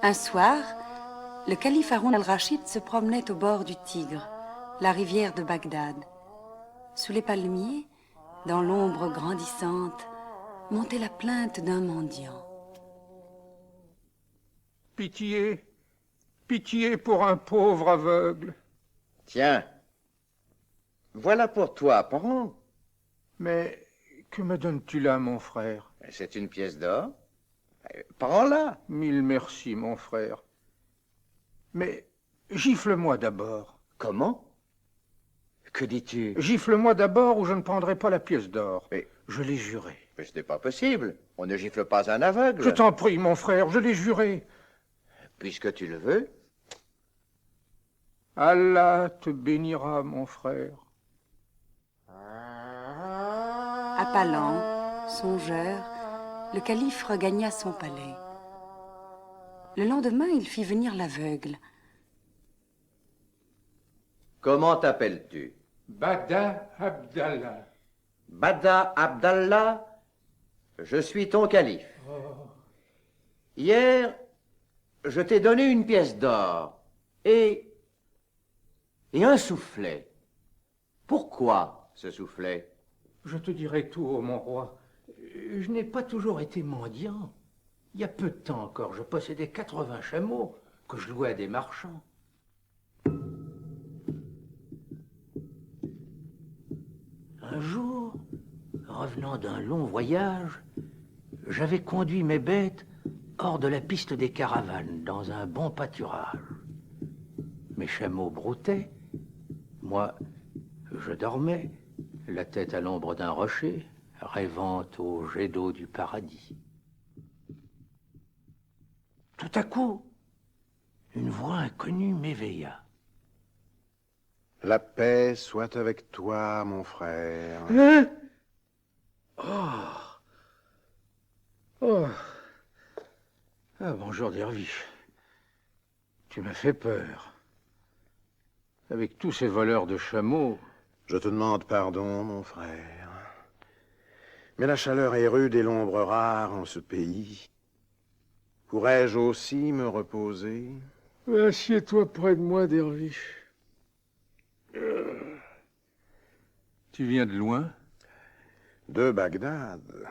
Un soir, le calife Haroun al-Rachid se promenait au bord du Tigre, la rivière de Bagdad. Sous les palmiers, dans l'ombre grandissante, montait la plainte d'un mendiant. Pitié, pitié pour un pauvre aveugle. Tiens, voilà pour toi, prends. Mais que me donnes-tu là, mon frère? C'est une pièce d'or. Prends-la. Mille merci, mon frère. Mais gifle-moi d'abord. Comment? Que dis-tu? Gifle-moi d'abord ou je ne prendrai pas la pièce d'or. Mais je l'ai juré. Mais ce n'est pas possible. On ne gifle pas un aveugle. Je t'en prie, mon frère, je l'ai juré. Puisque tu le veux. Allah te bénira, mon frère. Appalant, songeur, le calife regagna son palais. Le lendemain, il fit venir l'aveugle. Comment t'appelles-tu? Bada Abdallah. Bada Abdallah, je suis ton calife. Hier, je t'ai donné une pièce d'or et un soufflet. Pourquoi ce soufflet? Je te dirai tout, ô mon roi. Je n'ai pas toujours été mendiant. Il y a peu de temps encore, je possédais 80 chameaux que je louais à des marchands. Un jour, revenant d'un long voyage, j'avais conduit mes bêtes hors de la piste des caravanes, dans un bon pâturage. Mes chameaux broutaient, moi, je dormais, la tête à l'ombre d'un rocher, rêvant au jet d'eau du paradis. Tout à coup, une voix inconnue m'éveilla. La paix soit avec toi, mon frère. Hein? Oh. Oh. Ah, bonjour, Derviche. Tu m'as fait peur. Avec tous ces voleurs de chameaux... Je te demande pardon, mon frère. Mais la chaleur est rude et l'ombre rare en ce pays. Pourrais-je aussi me reposer? Assieds-toi près de moi, Derviche. Tu viens de loin? De Bagdad.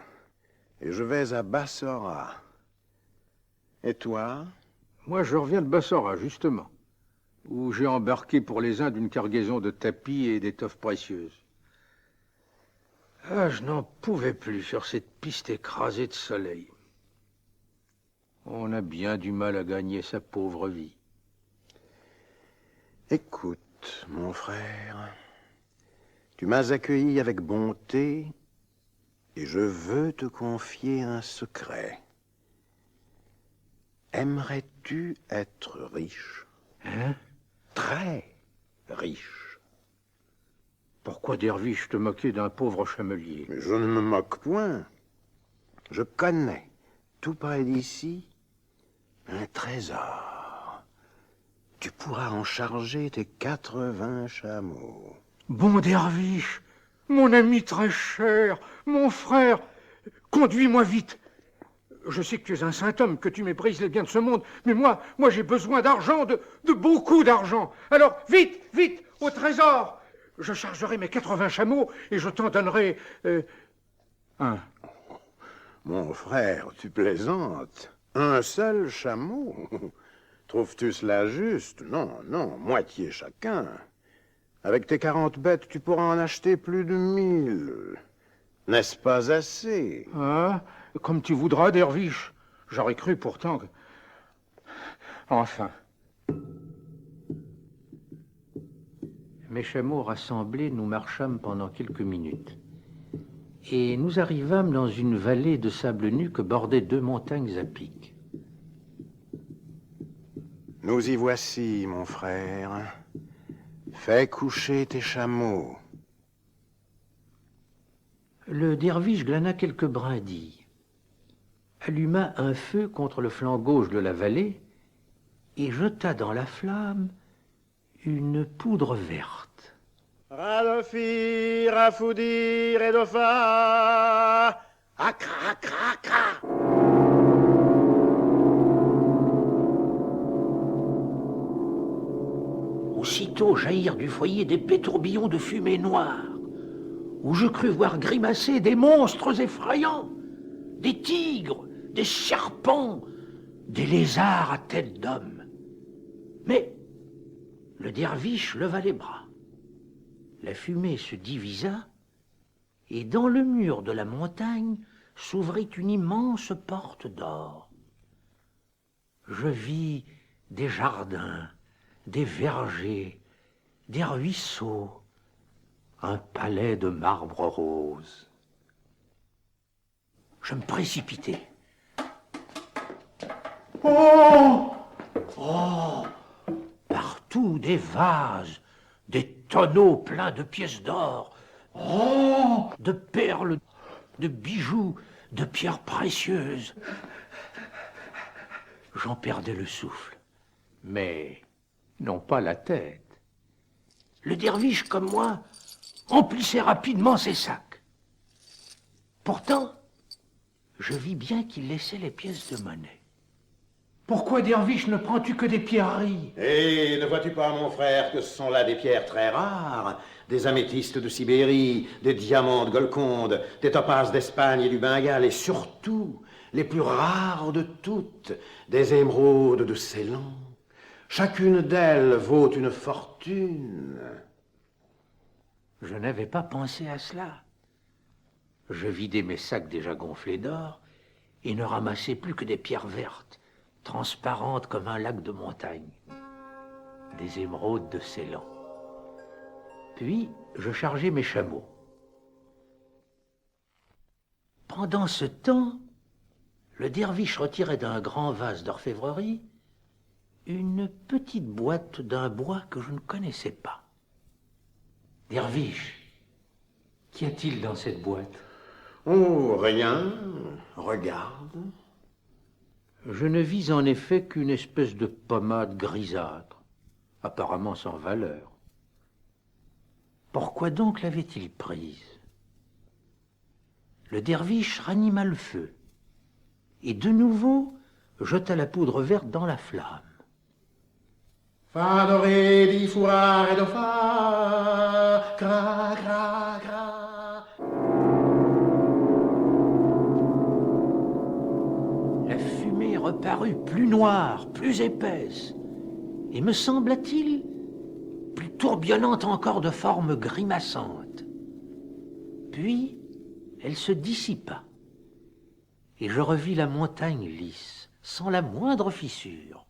Et je vais à Bassora. Et toi? Moi, je reviens de Bassora, justement, où j'ai embarqué pour les Indes une cargaison de tapis et d'étoffes précieuses. Ah, je n'en pouvais plus sur cette piste écrasée de soleil. On a bien du mal à gagner sa pauvre vie. Écoute, mon frère, tu m'as accueilli avec bonté et je veux te confier un secret. Aimerais-tu être riche? Hein? Très riche. Pourquoi, Derviche, te moquer d'un pauvre chamelier? Mais je ne me moque point. Je connais, tout près d'ici, un trésor. Tu pourras en charger tes 80 chameaux. Bon Derviche, mon ami très cher, mon frère, conduis-moi vite. Je sais que tu es un saint homme, que tu méprises les biens de ce monde, mais moi j'ai besoin d'argent, de beaucoup d'argent. Alors, vite, vite, au trésor. Je chargerai mes 80 chameaux et je t'en donnerai un. Mon frère, tu plaisantes. Un seul chameau? Trouves-tu cela juste? Non, non, moitié chacun. Avec tes 40 bêtes, tu pourras en acheter plus de 1000. N'est-ce pas assez? Ah, comme tu voudras, Derviche. J'aurais cru pourtant que... Enfin. Mes chameaux rassemblés, nous marchâmes pendant quelques minutes. Et nous arrivâmes dans une vallée de sable nu que bordaient 2 montagnes à pic. Nous y voici, mon frère. Fais coucher tes chameaux. Le derviche glana quelques brindilles, alluma un feu contre le flanc gauche de la vallée et jeta dans la flamme une poudre verte. Radofi, Rafoudir et Dofa. Accra, accra, accra. aussitôt jaillir du foyer d'épais tourbillons de fumée noire, où je crus voir grimacer des monstres effrayants, des tigres, des serpents, des lézards à tête d'homme. Mais le derviche leva les bras. La fumée se divisa, et dans le mur de la montagne s'ouvrit une immense porte d'or. Je vis des jardins, des vergers, des ruisseaux, un palais de marbre rose. Je me précipitai. Oh! Oh! Partout des vases, des tonneaux pleins de pièces d'or, oh! De perles, de bijoux, de pierres précieuses. J'en perdais le souffle, mais non pas la tête. Le derviche, comme moi, emplissait rapidement ses sacs. Pourtant, je vis bien qu'il laissait les pièces de monnaie. Pourquoi, derviche, ne prends-tu que des pierreries? Et ne vois-tu pas, mon frère, que ce sont là des pierres très rares, des améthystes de Sibérie, des diamants de Golconde, des topazes d'Espagne et du Bengale, et surtout, les plus rares de toutes, des émeraudes de Ceylan. Chacune d'elles vaut une fortune. Je n'avais pas pensé à cela. Je vidai mes sacs déjà gonflés d'or et ne ramassai plus que des pierres vertes, transparentes comme un lac de montagne, des émeraudes de Ceylan. Puis, je chargeai mes chameaux. Pendant ce temps, le derviche retirait d'un grand vase d'orfèvrerie une petite boîte d'un bois que je ne connaissais pas. Derviche, qu'y a-t-il dans cette boîte? Oh, rien. Regarde. Je ne vis en effet qu'une espèce de pommade grisâtre, apparemment sans valeur. Pourquoi donc l'avait-il prise? Le derviche ranima le feu, et de nouveau jeta la poudre verte dans la flamme. Fa, do, ré, di, fu, ra, ré, do, fa, gra, gra, gra. La fumée reparut plus noire, plus épaisse, et me sembla-t-il plus tourbillonnante encore de formes grimaçantes. Puis elle se dissipa, et je revis la montagne lisse, sans la moindre fissure,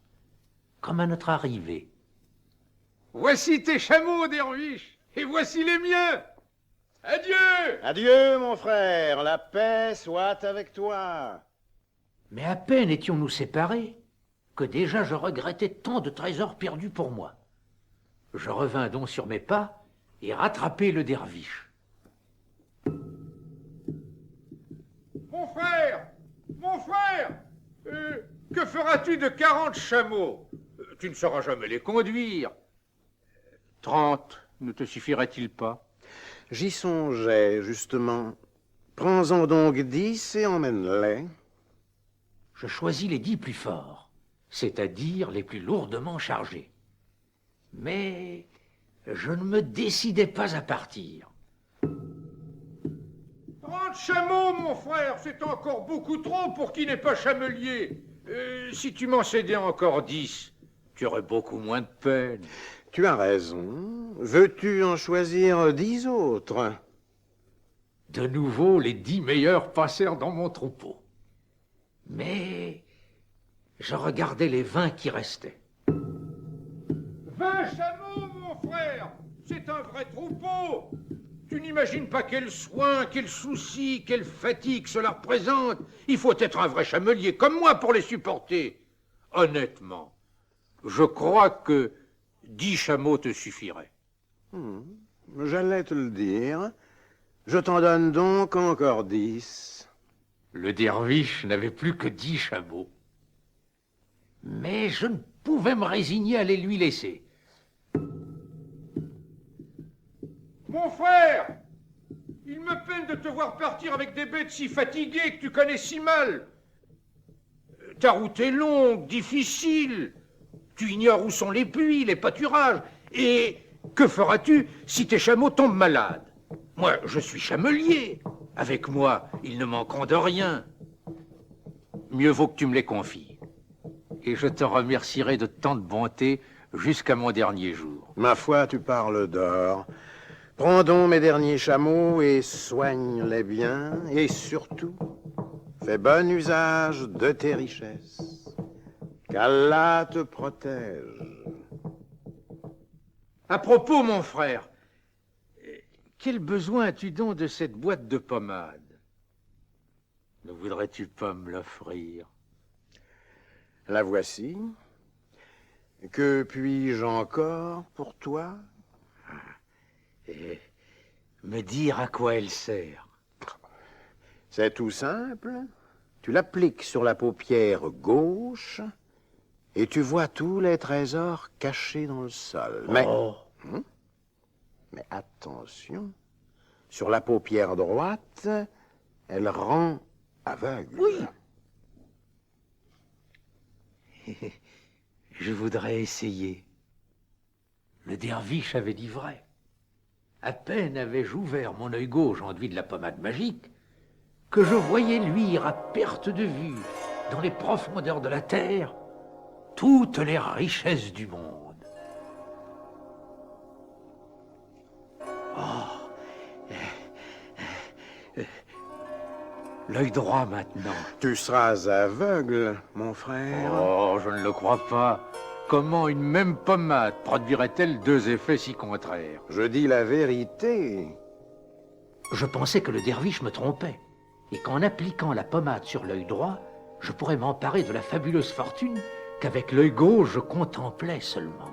comme à notre arrivée. Voici tes chameaux, derviche, et voici les miens. Adieu! Adieu, mon frère, la paix soit avec toi. Mais à peine étions-nous séparés que déjà je regrettais tant de trésors perdus pour moi. Je revins donc sur mes pas et rattrapai le derviche. Mon frère, que feras-tu de 40 chameaux? Tu ne sauras jamais les conduire. 30, ne te suffirait-il pas? J'y songeais, justement. Prends-en donc 10 et emmène-les. Je choisis les 10 plus forts, c'est-à-dire les plus lourdement chargés. Mais je ne me décidais pas à partir. 30 chameaux, mon frère, c'est encore beaucoup trop pour qui n'est pas chamelier. Si tu m'en cédais encore 10, tu aurais beaucoup moins de peine. Tu as raison. Veux-tu en choisir 10 autres? De nouveau, les 10 meilleurs passèrent dans mon troupeau. Mais je regardais les 20 qui restaient. 20 chameaux, mon frère, c'est un vrai troupeau. Tu n'imagines pas quel soin, quel souci, quelle fatigue cela représente. Il faut être un vrai chamelier comme moi pour les supporter. Honnêtement, je crois que 10 chameaux te suffiraient. J'allais te le dire. Je t'en donne donc encore 10. Le derviche n'avait plus que 10 chameaux. Mais je ne pouvais me résigner à les lui laisser. Mon frère, il me peine de te voir partir avec des bêtes si fatiguées que tu connais si mal. Ta route est longue, difficile. Tu ignores où sont les puits, les pâturages. Et Que feras-tu si tes chameaux tombent malades? Moi, je suis chamelier. Avec moi, ils ne manqueront de rien. Mieux vaut que tu me les confies. Et je te remercierai de tant de bonté jusqu'à mon dernier jour. Ma foi, tu parles d'or. Prends donc mes derniers chameaux et soigne-les bien. Et surtout, fais bon usage de tes richesses. Qu'Allah te protège. À propos, mon frère, quel besoin as-tu donc de cette boîte de pommade? Ne voudrais-tu pas me l'offrir? La voici. Que puis-je encore pour toi? Et me dire à quoi elle sert. C'est tout simple. Tu l'appliques sur la paupière gauche et tu vois tous les trésors cachés dans le sol. Mais attention, sur la paupière droite, elle rend aveugle. Oui. Je voudrais essayer. Le derviche avait dit vrai. À peine avais-je ouvert mon œil gauche enduit de la pommade magique que je voyais luire à perte de vue, dans les profondeurs de la terre, toutes les richesses du monde. L'œil droit maintenant. Tu seras aveugle, mon frère. Oh, je ne le crois pas. Comment une même pommade produirait-elle deux effets si contraires? Je dis la vérité. Je pensais que le derviche me trompait, et qu'en appliquant la pommade sur l'œil droit, je pourrais m'emparer de la fabuleuse fortune qu'avec l'œil gauche je contemplais seulement.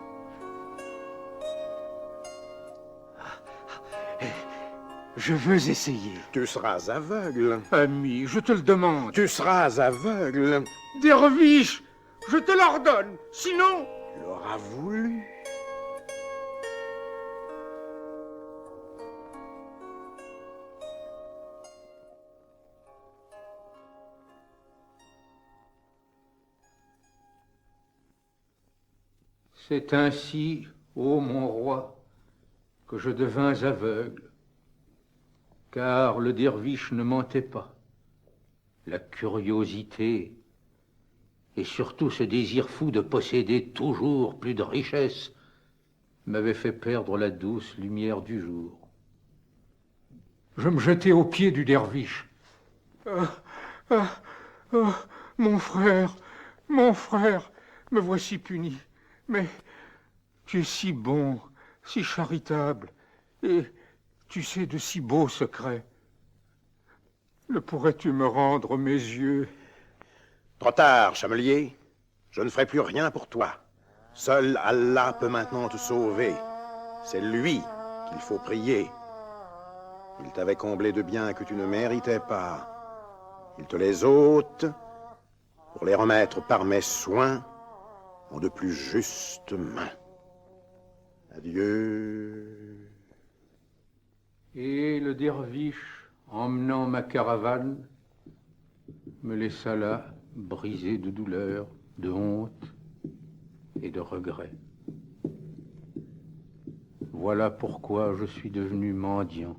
Je veux essayer. Tu seras aveugle. Ami, je te le demande. Tu seras aveugle. Derviche, je te l'ordonne. Sinon... Tu l'auras voulu. C'est ainsi, ô mon roi, que je devins aveugle. Car le derviche ne mentait pas. La curiosité, et surtout ce désir fou de posséder toujours plus de richesses, m'avait fait perdre la douce lumière du jour. Je me jetai aux pieds du derviche. Mon frère, me voici puni. Mais tu es si bon, si charitable, et tu sais de si beaux secrets. Ne pourrais-tu me rendre mes yeux? Trop tard, chamelier. Je ne ferai plus rien pour toi. Seul Allah peut maintenant te sauver. C'est lui qu'il faut prier. Il t'avait comblé de biens que tu ne méritais pas. Il te les ôte pour les remettre par mes soins en de plus justes mains. Adieu. Et le derviche, emmenant ma caravane, me laissa là, brisé de douleur, de honte et de regret. Voilà pourquoi je suis devenu mendiant.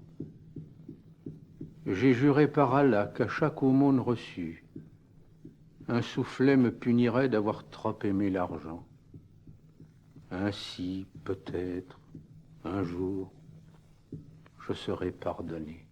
J'ai juré par Allah qu'à chaque aumône reçue, un soufflet me punirait d'avoir trop aimé l'argent. Ainsi, peut-être, un jour, je serai pardonné.